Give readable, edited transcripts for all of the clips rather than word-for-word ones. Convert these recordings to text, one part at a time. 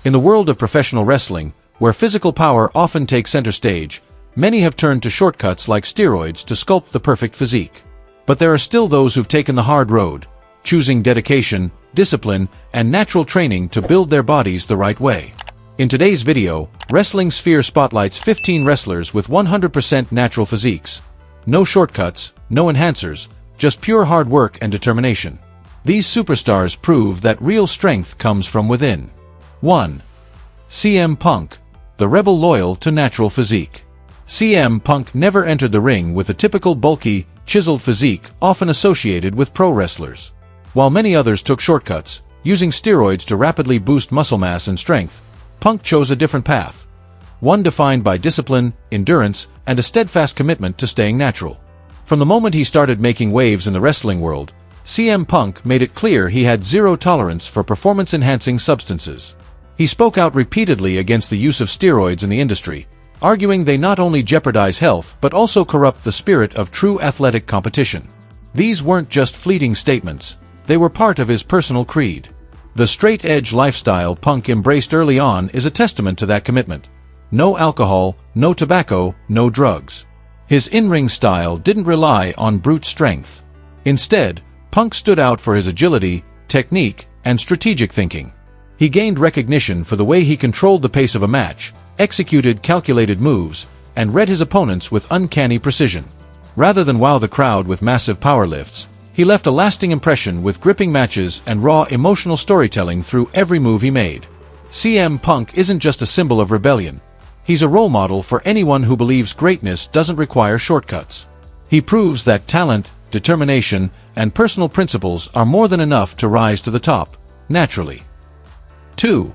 In the world of professional wrestling, where physical power often takes center stage, many have turned to shortcuts like steroids to sculpt the perfect physique. But there are still those who've taken the hard road, choosing dedication, discipline, and natural training to build their bodies the right way. In today's video, Wrestling Sphere spotlights 15 wrestlers with 100% natural physiques. No shortcuts, no enhancers, just pure hard work and determination. These superstars prove that real strength comes from within. 1. CM Punk, the rebel loyal to natural physique. CM Punk never entered the ring with a typical bulky, chiseled physique often associated with pro wrestlers. While many others took shortcuts, using steroids to rapidly boost muscle mass and strength, Punk chose a different path. One defined by discipline, endurance, and a steadfast commitment to staying natural. From the moment he started making waves in the wrestling world, CM Punk made it clear he had zero tolerance for performance-enhancing substances. He spoke out repeatedly against the use of steroids in the industry, arguing they not only jeopardize health but also corrupt the spirit of true athletic competition. These weren't just fleeting statements, they were part of his personal creed. The straight-edge lifestyle Punk embraced early on is a testament to that commitment. No alcohol, no tobacco, no drugs. His in-ring style didn't rely on brute strength. Instead, Punk stood out for his agility, technique, and strategic thinking. He gained recognition for the way he controlled the pace of a match, executed calculated moves, and read his opponents with uncanny precision. Rather than wow the crowd with massive powerlifts, he left a lasting impression with gripping matches and raw emotional storytelling through every move he made. CM Punk isn't just a symbol of rebellion. He's a role model for anyone who believes greatness doesn't require shortcuts. He proves that talent, determination, and personal principles are more than enough to rise to the top, naturally. 2.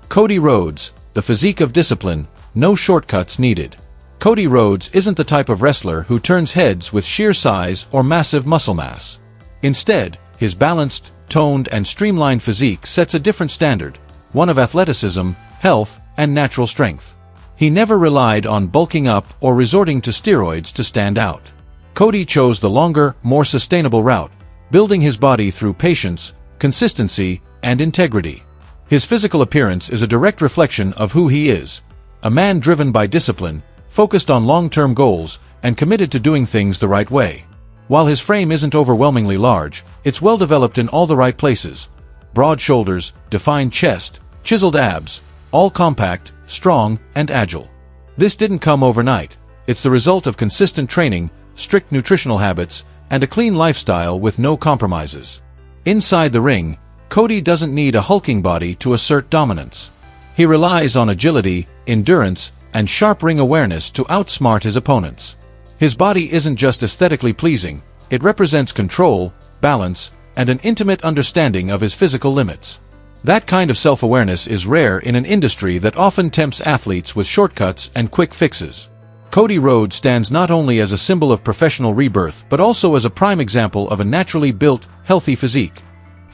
Cody Rhodes, the physique of discipline, no shortcuts needed. Cody Rhodes isn't the type of wrestler who turns heads with sheer size or massive muscle mass. Instead, his balanced, toned, and streamlined physique sets a different standard, one of athleticism, health, and natural strength. He never relied on bulking up or resorting to steroids to stand out. Cody chose the longer, more sustainable route, building his body through patience, consistency, and integrity. His physical appearance is a direct reflection of who he is, a man driven by discipline, focused on long-term goals, and committed to doing things the right way. While his frame isn't overwhelmingly large, it's well developed in all the right places. Broad shoulders, defined chest, chiseled abs, all compact, strong, and agile. This didn't come overnight. It's the result of consistent training, strict nutritional habits, and a clean lifestyle with no compromises. Inside the ring, Cody doesn't need a hulking body to assert dominance. He relies on agility, endurance, and sharp ring awareness to outsmart his opponents. His body isn't just aesthetically pleasing, it represents control, balance, and an intimate understanding of his physical limits. That kind of self-awareness is rare in an industry that often tempts athletes with shortcuts and quick fixes. Cody Rhodes stands not only as a symbol of professional rebirth but also as a prime example of a naturally built, healthy physique,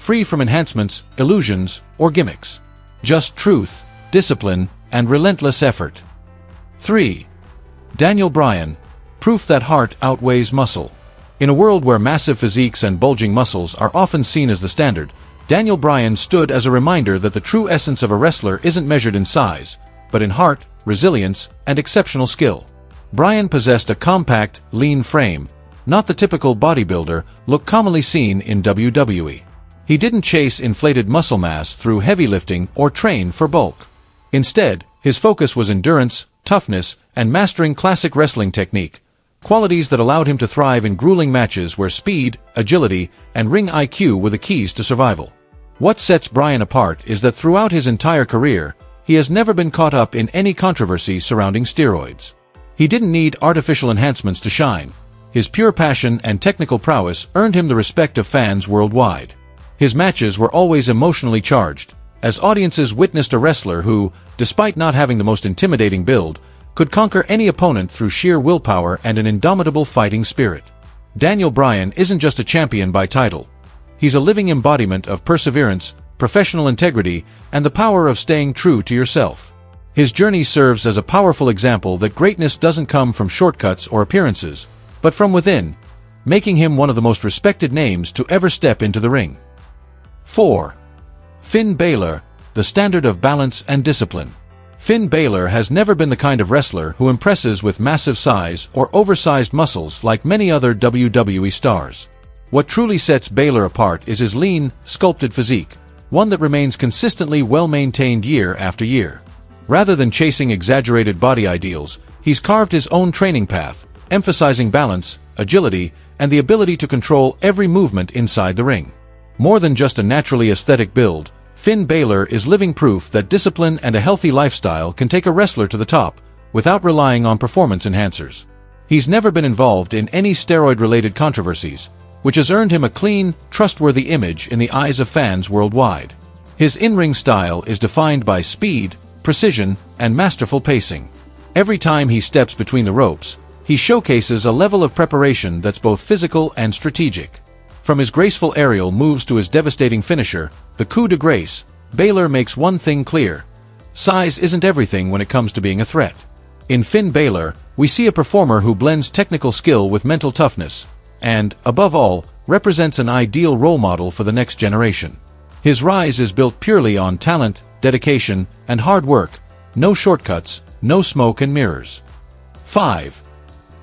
free from enhancements, illusions, or gimmicks. Just truth, discipline, and relentless effort. 3. Bryan, proof that heart outweighs muscle. In a world where massive physiques and bulging muscles are often seen as the standard, Bryan stood as a reminder that the true essence of a wrestler isn't measured in size, but in heart, resilience, and exceptional skill. Bryan possessed a compact, lean frame, not the typical bodybuilder look commonly seen in WWE. He didn't chase inflated muscle mass through heavy lifting or train for bulk. Instead, his focus was endurance, toughness, and mastering classic wrestling technique, qualities that allowed him to thrive in grueling matches where speed, agility, and ring IQ were the keys to survival. What sets Bryan apart is that throughout his entire career, he has never been caught up in any controversy surrounding steroids. He didn't need artificial enhancements to shine. His pure passion and technical prowess earned him the respect of fans worldwide. His matches were always emotionally charged, as audiences witnessed a wrestler who, despite not having the most intimidating build, could conquer any opponent through sheer willpower and an indomitable fighting spirit. Bryan isn't just a champion by title. He's a living embodiment of perseverance, professional integrity, and the power of staying true to yourself. His journey serves as a powerful example that greatness doesn't come from shortcuts or appearances, but from within, making him one of the most respected names to ever step into the ring. 4. Finn Balor, the the standard of balance and discipline. Finn Balor has never been the kind of wrestler who impresses with massive size or oversized muscles like many other WWE stars. What truly sets Balor apart is his lean, sculpted physique, one that remains consistently well-maintained year after year. Rather than chasing exaggerated body ideals, he's carved his own training path, emphasizing balance, agility, and the ability to control every movement inside the ring. More than just a naturally aesthetic build, Finn Balor is living proof that discipline and a healthy lifestyle can take a wrestler to the top, without relying on performance enhancers. He's never been involved in any steroid-related controversies, which has earned him a clean, trustworthy image in the eyes of fans worldwide. His in-ring style is defined by speed, precision, and masterful pacing. Every time he steps between the ropes, he showcases a level of preparation that's both physical and strategic. From his graceful aerial moves to his devastating finisher, the coup de grace, Balor makes one thing clear: size isn't everything when it comes to being a threat. In Finn Balor, we see a performer who blends technical skill with mental toughness, and, above all, represents an ideal role model for the next generation. His rise is built purely on talent, dedication, and hard work, no shortcuts, no smoke and mirrors. 5.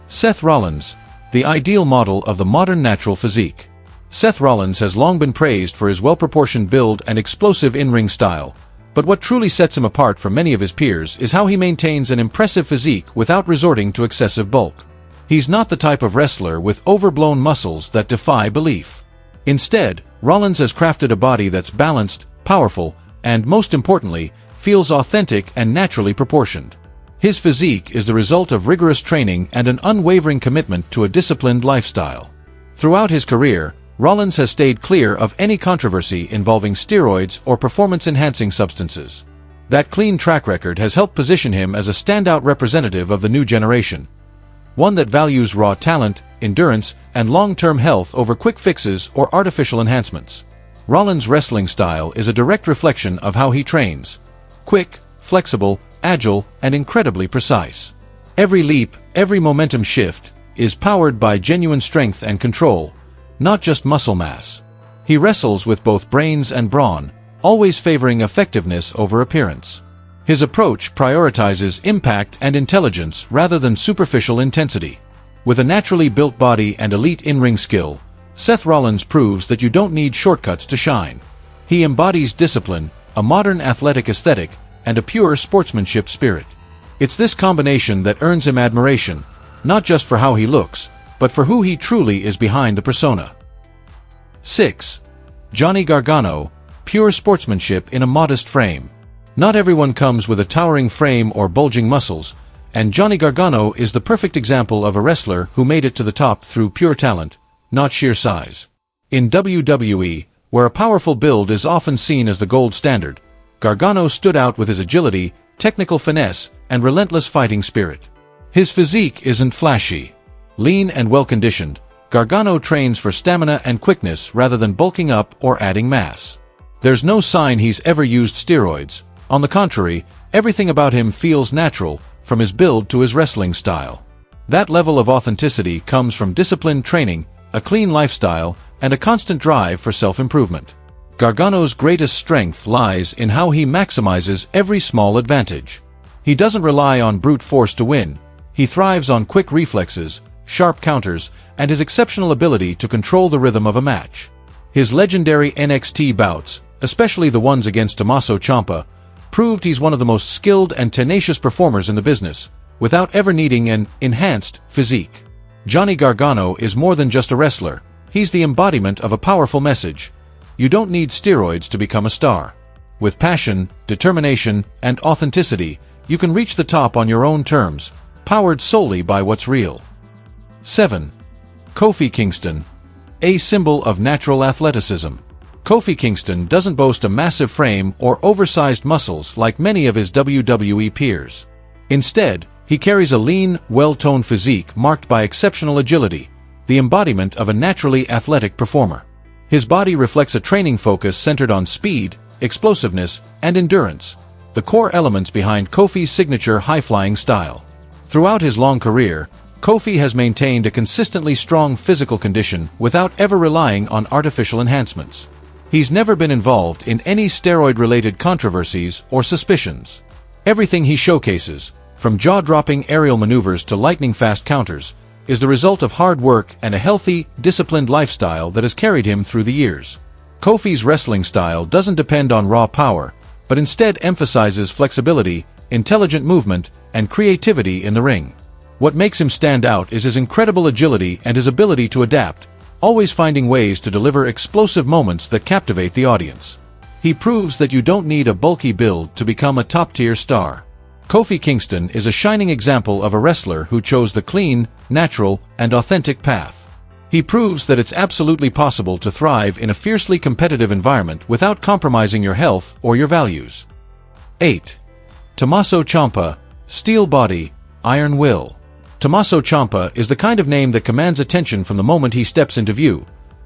Seth Rollins, the ideal model of the modern natural physique. Seth Rollins has long been praised for his well-proportioned build and explosive in-ring style, but what truly sets him apart from many of his peers is how he maintains an impressive physique without resorting to excessive bulk. He's not the type of wrestler with overblown muscles that defy belief. Instead, Rollins has crafted a body that's balanced, powerful, and, most importantly, feels authentic and naturally proportioned. His physique is the result of rigorous training and an unwavering commitment to a disciplined lifestyle. Throughout his career, Rollins has stayed clear of any controversy involving steroids or performance-enhancing substances. That clean track record has helped position him as a standout representative of the new generation, one that values raw talent, endurance, and long-term health over quick fixes or artificial enhancements. Rollins' wrestling style is a direct reflection of how he trains: quick, flexible, agile, and incredibly precise. Every leap, every momentum shift, is powered by genuine strength and control, not just muscle mass. He wrestles with both brains and brawn, always favoring effectiveness over appearance. His approach prioritizes impact and intelligence rather than superficial intensity. With a naturally built body and elite in-ring skill, Seth Rollins proves that you don't need shortcuts to shine. He embodies discipline, a modern athletic aesthetic, and a pure sportsmanship spirit. It's this combination that earns him admiration, not just for how he looks, but for who he truly is behind the persona. 6. Johnny Gargano, pure sportsmanship in a modest frame. Not everyone comes with a towering frame or bulging muscles, and Johnny Gargano is the perfect example of a wrestler who made it to the top through pure talent, not sheer size. In WWE, where a powerful build is often seen as the gold standard, Gargano stood out with his agility, technical finesse, and relentless fighting spirit. His physique isn't flashy. Lean and well-conditioned, Gargano trains for stamina and quickness rather than bulking up or adding mass. There's no sign he's ever used steroids. On the contrary, everything about him feels natural, from his build to his wrestling style. That level of authenticity comes from disciplined training, a clean lifestyle, and a constant drive for self-improvement. Gargano's greatest strength lies in how he maximizes every small advantage. He doesn't rely on brute force to win. He thrives on quick reflexes, sharp counters, and his exceptional ability to control the rhythm of a match. His legendary NXT bouts, especially the ones against Tommaso Ciampa, proved he's one of the most skilled and tenacious performers in the business, without ever needing an enhanced physique. Johnny Gargano is more than just a wrestler. He's the embodiment of a powerful message: you don't need steroids to become a star. With passion, determination, and authenticity, you can reach the top on your own terms, powered solely by what's real. 7. Kofi Kingston, a symbol of natural athleticism. Kofi Kingston doesn't boast a massive frame or oversized muscles like many of his WWE peers. Instead, he carries a lean, well-toned physique marked by exceptional agility, the embodiment of a naturally athletic performer. His body reflects a training focus centered on speed, explosiveness, and endurance, the core elements behind Kofi's signature high-flying style. Throughout his long career, Kofi has maintained a consistently strong physical condition without ever relying on artificial enhancements. He's never been involved in any steroid-related controversies or suspicions. Everything he showcases, from jaw-dropping aerial maneuvers to lightning-fast counters, is the result of hard work and a healthy, disciplined lifestyle that has carried him through the years. Kofi's wrestling style doesn't depend on raw power, but instead emphasizes flexibility, intelligent movement, and creativity in the ring. What makes him stand out is his incredible agility and his ability to adapt, always finding ways to deliver explosive moments that captivate the audience. He proves that you don't need a bulky build to become a top-tier star. Kofi Kingston is a shining example of a wrestler who chose the clean, natural, and authentic path. He proves that it's absolutely possible to thrive in a fiercely competitive environment without compromising your health or your values. 8. Tommaso Ciampa, Steel Body, Iron Will. Tommaso Ciampa is the kind of name that commands attention from the moment he steps into view,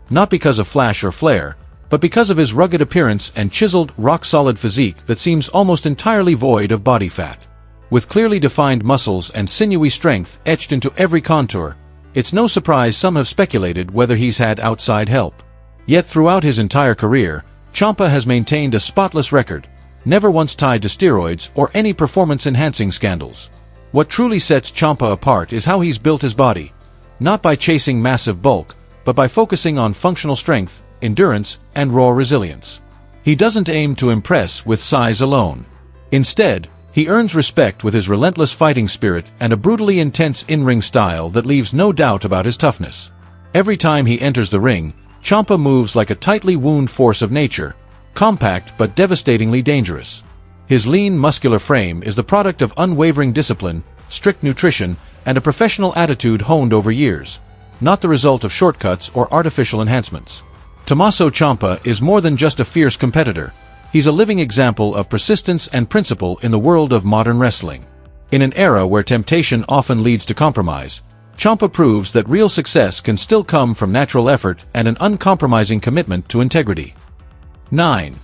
not because of flash or flair, but because of his rugged appearance and chiseled, rock-solid physique that seems almost entirely void of body fat. With clearly defined muscles and sinewy strength etched into every contour, it's no surprise some have speculated whether he's had outside help. Yet throughout his entire career, Ciampa has maintained a spotless record, never once tied to steroids or any performance-enhancing scandals. What truly sets Ciampa apart is how he's built his body, not by chasing massive bulk, but by focusing on functional strength, endurance, and raw resilience. He doesn't aim to impress with size alone. Instead, he earns respect with his relentless fighting spirit and a brutally intense in-ring style that leaves no doubt about his toughness. Every time he enters the ring, Ciampa moves like a tightly wound force of nature, compact but devastatingly dangerous. His lean, muscular frame is the product of unwavering discipline, strict nutrition, and a professional attitude honed over years, not the result of shortcuts or artificial enhancements. Tommaso Ciampa is more than just a fierce competitor. He's a living example of persistence and principle in the world of modern wrestling. In an era where temptation often leads to compromise, Ciampa proves that real success can still come from natural effort and an uncompromising commitment to integrity. 9.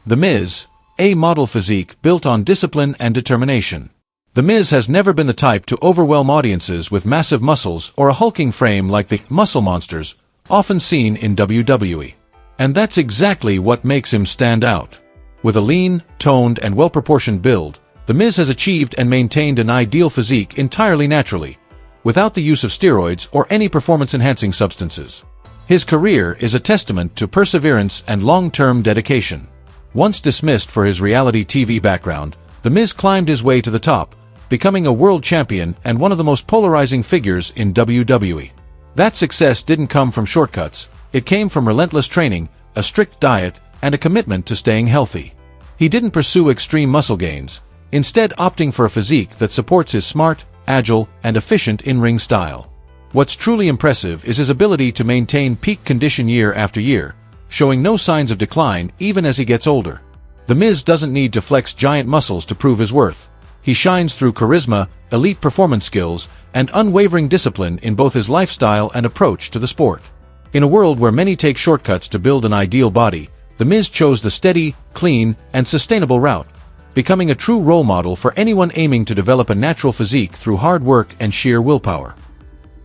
The Miz, a model physique built on discipline and determination. The Miz has never been the type to overwhelm audiences with massive muscles or a hulking frame like the muscle monsters often seen in WWE. And that's exactly what makes him stand out. With a lean, toned, and well-proportioned build, The Miz has achieved and maintained an ideal physique entirely naturally, without the use of steroids or any performance-enhancing substances. His career is a testament to perseverance and long-term dedication. Once dismissed for his reality TV background, The Miz climbed his way to the top, becoming a world champion and one of the most polarizing figures in WWE. That success didn't come from shortcuts, it came from relentless training, a strict diet, and a commitment to staying healthy. He didn't pursue extreme muscle gains, instead opting for a physique that supports his smart, agile, and efficient in-ring style. What's truly impressive is his ability to maintain peak condition year after year, showing no signs of decline even as he gets older. The Miz doesn't need to flex giant muscles to prove his worth. He shines through charisma, elite performance skills, and unwavering discipline in both his lifestyle and approach to the sport. In a world where many take shortcuts to build an ideal body, The Miz chose the steady, clean, and sustainable route, becoming a true role model for anyone aiming to develop a natural physique through hard work and sheer willpower.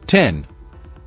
10.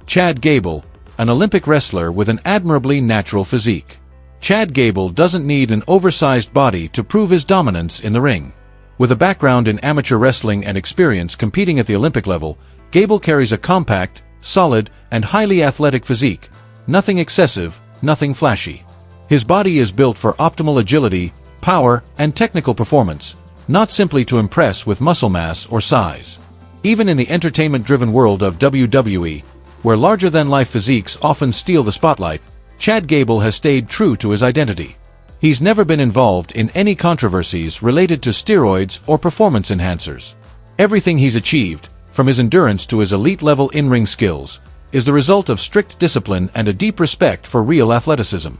Chad Gable, an Olympic wrestler with an admirably natural physique. Chad Gable doesn't need an oversized body to prove his dominance in the ring. With a background in amateur wrestling and experience competing at the Olympic level, Gable carries a compact, solid, and highly athletic physique. Nothing excessive, nothing flashy. His body is built for optimal agility, power, and technical performance, not simply to impress with muscle mass or size. Even in the entertainment-driven world of WWE, where larger-than-life physiques often steal the spotlight, Chad Gable has stayed true to his identity. He's never been involved in any controversies related to steroids or performance enhancers. Everything he's achieved, from his endurance to his elite-level in-ring skills, is the result of strict discipline and a deep respect for real athleticism.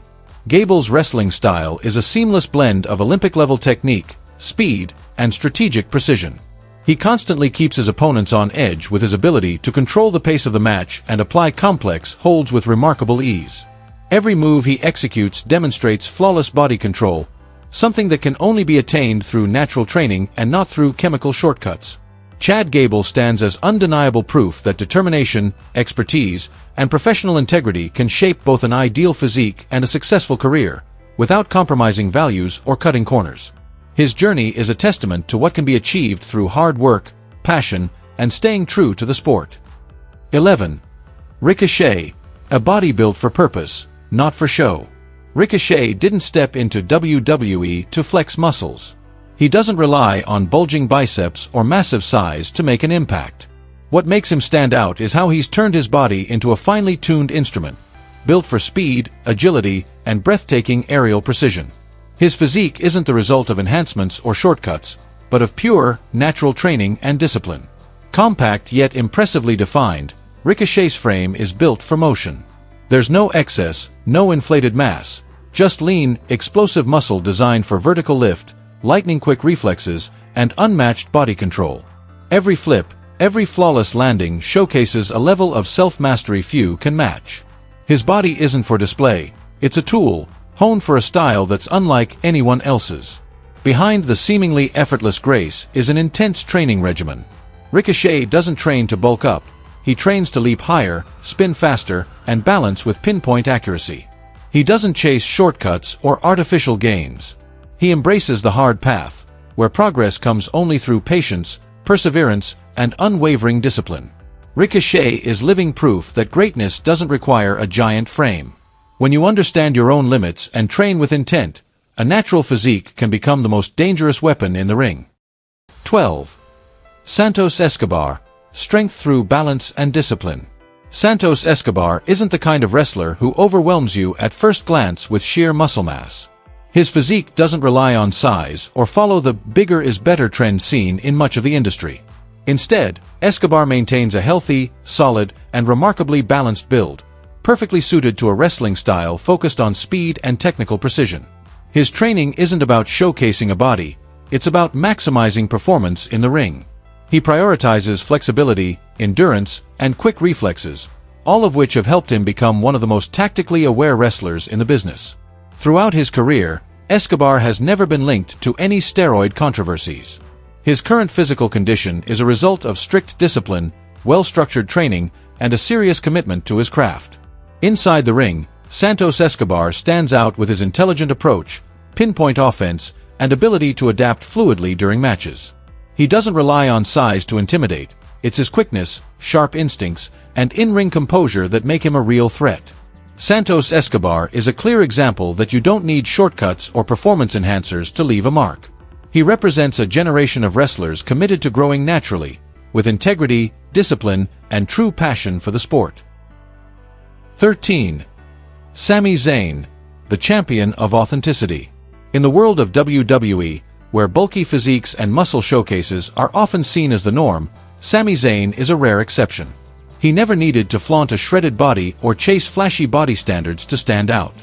Gable's wrestling style is a seamless blend of Olympic-level technique, speed, and strategic precision. He constantly keeps his opponents on edge with his ability to control the pace of the match and apply complex holds with remarkable ease. Every move he executes demonstrates flawless body control, something that can only be attained through natural training and not through chemical shortcuts. Chad Gable stands as undeniable proof that determination, expertise, and professional integrity can shape both an ideal physique and a successful career, without compromising values or cutting corners. His journey is a testament to what can be achieved through hard work, passion, and staying true to the sport. 11. Ricochet, a body built for purpose, not for show. Ricochet didn't step into WWE to flex muscles. He doesn't rely on bulging biceps or massive size to make an impact. What makes him stand out is how he's turned his body into a finely tuned instrument, built for speed, agility, and breathtaking aerial precision. His physique isn't the result of enhancements or shortcuts, but of pure, natural training and discipline. Compact yet impressively defined, Ricochet's frame is built for motion. There's no excess, no inflated mass, just lean, explosive muscle designed for vertical lift, lightning-quick reflexes, and unmatched body control. Every flip, every flawless landing showcases a level of self-mastery few can match. His body isn't for display, it's a tool, honed for a style that's unlike anyone else's. Behind the seemingly effortless grace is an intense training regimen. Ricochet doesn't train to bulk up, he trains to leap higher, spin faster, and balance with pinpoint accuracy. He doesn't chase shortcuts or artificial gains. He embraces the hard path, where progress comes only through patience, perseverance, and unwavering discipline. Ricochet is living proof that greatness doesn't require a giant frame. When you understand your own limits and train with intent, a natural physique can become the most dangerous weapon in the ring. 12. Santos Escobar, strength through balance and discipline. Santos Escobar isn't the kind of wrestler who overwhelms you at first glance with sheer muscle mass. His physique doesn't rely on size or follow the bigger is better trend seen in much of the industry. Instead, Escobar maintains a healthy, solid, and remarkably balanced build, perfectly suited to a wrestling style focused on speed and technical precision. His training isn't about showcasing a body, it's about maximizing performance in the ring. He prioritizes flexibility, endurance, and quick reflexes, all of which have helped him become one of the most tactically aware wrestlers in the business. Throughout his career, Escobar has never been linked to any steroid controversies. His current physical condition is a result of strict discipline, well-structured training, and a serious commitment to his craft. Inside the ring, Santos Escobar stands out with his intelligent approach, pinpoint offense, and ability to adapt fluidly during matches. He doesn't rely on size to intimidate, it's his quickness, sharp instincts, and in-ring composure that make him a real threat. Santos Escobar is a clear example that you don't need shortcuts or performance enhancers to leave a mark. He represents a generation of wrestlers committed to growing naturally, with integrity, discipline, and true passion for the sport. 13. Sami Zayn, the champion of authenticity. In the world of WWE, where bulky physiques and muscle showcases are often seen as the norm, Sami Zayn is a rare exception. He never needed to flaunt a shredded body or chase flashy body standards to stand out.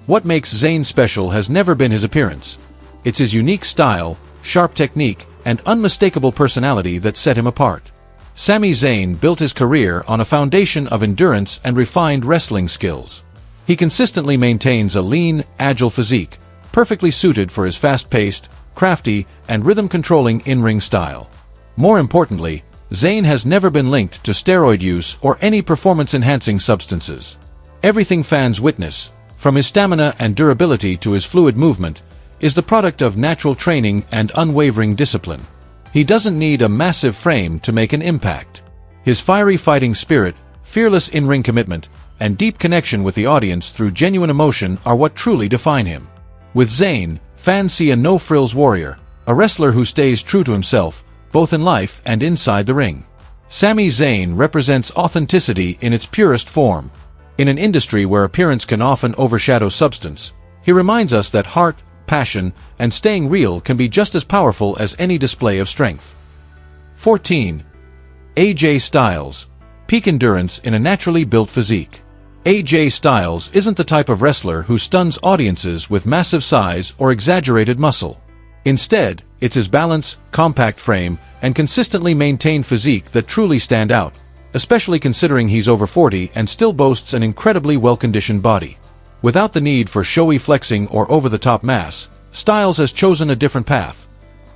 What makes Zayn special has never been his appearance. It's his unique style, sharp technique, and unmistakable personality that set him apart. Sami Zayn built his career on a foundation of endurance and refined wrestling skills. He consistently maintains a lean, agile physique, perfectly suited for his fast-paced, crafty, and rhythm-controlling in-ring style. More importantly, Zayn has never been linked to steroid use or any performance-enhancing substances. Everything fans witness, from his stamina and durability to his fluid movement, is the product of natural training and unwavering discipline. He doesn't need a massive frame to make an impact. His fiery fighting spirit, fearless in-ring commitment, and deep connection with the audience through genuine emotion are what truly define him. With Zayn, fans see a no-frills warrior, a wrestler who stays true to himself, both in life and inside the ring. Sami Zayn represents authenticity in its purest form. In an industry where appearance can often overshadow substance, he reminds us that heart, passion, and staying real can be just as powerful as any display of strength. 14. AJ Styles, peak endurance in a naturally built physique. AJ Styles isn't the type of wrestler who stuns audiences with massive size or exaggerated muscle. Instead, it's his balance, compact frame, and consistently maintained physique that truly stand out, especially considering he's over 40 and still boasts an incredibly well-conditioned body. Without the need for showy flexing or over-the-top mass, Styles has chosen a different path,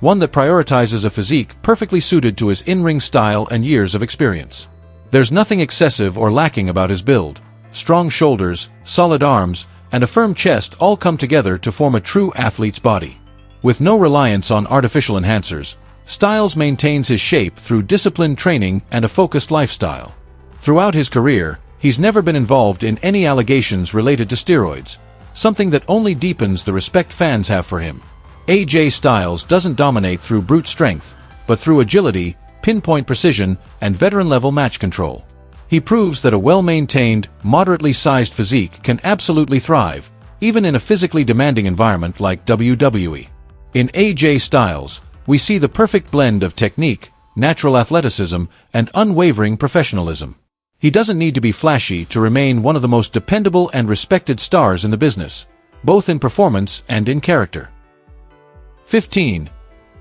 one that prioritizes a physique perfectly suited to his in-ring style and years of experience. There's nothing excessive or lacking about his build. Strong shoulders, solid arms, and a firm chest all come together to form a true athlete's body. With no reliance on artificial enhancers, Styles maintains his shape through disciplined training and a focused lifestyle. Throughout his career, he's never been involved in any allegations related to steroids, something that only deepens the respect fans have for him. AJ Styles doesn't dominate through brute strength, but through agility, pinpoint precision, and veteran-level match control. He proves that a well-maintained, moderately sized physique can absolutely thrive, even in a physically demanding environment like WWE. In AJ Styles, we see the perfect blend of technique, natural athleticism, and unwavering professionalism. He doesn't need to be flashy to remain one of the most dependable and respected stars in the business, both in performance and in character. 15.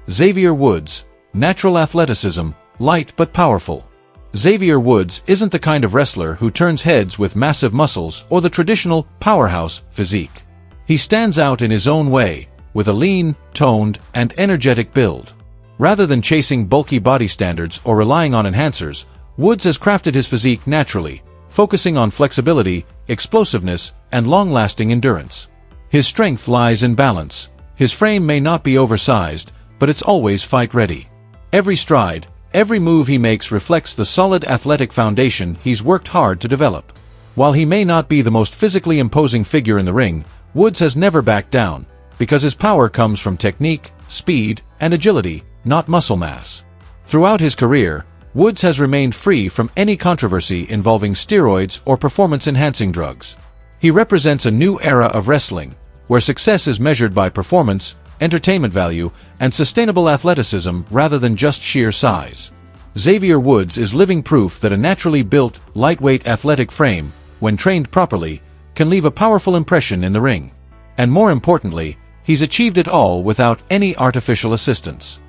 Xavier Woods. Natural athleticism, light but powerful. Xavier Woods isn't the kind of wrestler who turns heads with massive muscles or the traditional powerhouse physique. He stands out in his own way, with a lean, toned, and energetic build. Rather than chasing bulky body standards or relying on enhancers, Woods has crafted his physique naturally, focusing on flexibility, explosiveness, and long-lasting endurance. His strength lies in balance. His frame may not be oversized, but it's always fight-ready. Every stride, every move he makes reflects the solid athletic foundation he's worked hard to develop. While he may not be the most physically imposing figure in the ring, Woods has never backed down, because his power comes from technique, speed, and agility, not muscle mass. Throughout his career, Woods has remained free from any controversy involving steroids or performance-enhancing drugs. He represents a new era of wrestling, where success is measured by performance, entertainment value, and sustainable athleticism rather than just sheer size. Xavier Woods is living proof that a naturally built, lightweight athletic frame, when trained properly, can leave a powerful impression in the ring. And more importantly, he's achieved it all without any artificial assistance.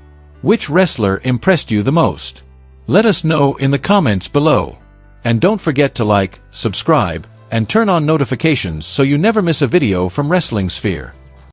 Which wrestler impressed you the most? Let us know in the comments below. And don't forget to like, subscribe, and turn on notifications so you never miss a video from Wrestling Sphere.